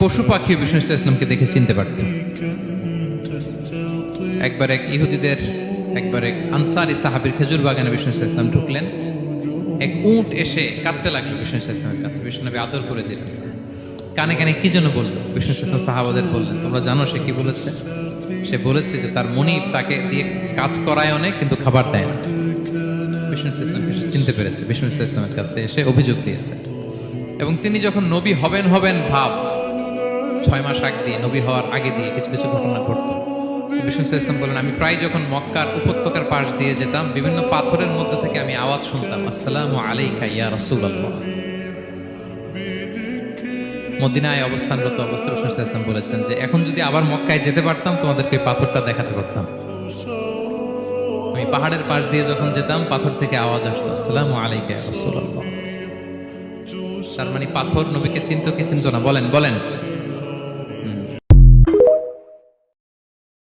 পশু পাখি বিষ্ণু ইসলামকে দেখে চিনতে পারতেন। একবার এক আনসারি সাহাবীর খেজুর বাগানে বিষ্ণু ইসলাম ঢুকলেন। এক উট এসে কাঁদতে লাগলো বিষ্ণু ইসলামের কাছে। বিষ্ণু নবী আদর করে দিলেন। কানে কানে কি যেন বললো। বিষ্ণু ইসলাম সাহাবাদের বললেন, তোমরা জানো সে কি বলেছে? সে বলেছে যে তার মনিব তাকে দিয়ে কাজ করায় অনেক, কিন্তু খাবার দেয় না। বিষ্ণু ইসলামকে সে চিনতে পেরেছে। বিষ্ণু ইসলামের কাছে এসে অভিযোগ দিয়েছে। এবং তিনি যখন নবী হবেন ভাব 6 মাস আগে দিয়ে, নবী হওয়ার আগে দিয়ে কিছু কিছু ঘটনা ঘটতো। বিষ্ণু ইসলাম বলেন, আমি প্রায় যখন মক্কার উপত্যকার পাশ দিয়ে যেতাম, বিভিন্ন পাথরের মধ্যে থেকে আমি আওয়াজ শুনতাম, আসসালামু আলাইকা ইয়া রাসূলুল্লাহ। মদিনায় অবস্থানরত অবস্থায় বিষ্ণু ইসলাম বলেছেন যে এখন যদি আবার মক্কায় যেতে পারতাম, তোমাদেরকে পাথরটা দেখাতে পারতাম। আমি পাহাড়ের পাশ দিয়ে যখন যেতাম, পাথর থেকে আওয়াজ আসতো, আসসালামু আলাইকা ইয়া রাসূলুল্লাহ। তার মানে পাথর নবীকে চিনতো কি চিনতো না? বলেন বলেন।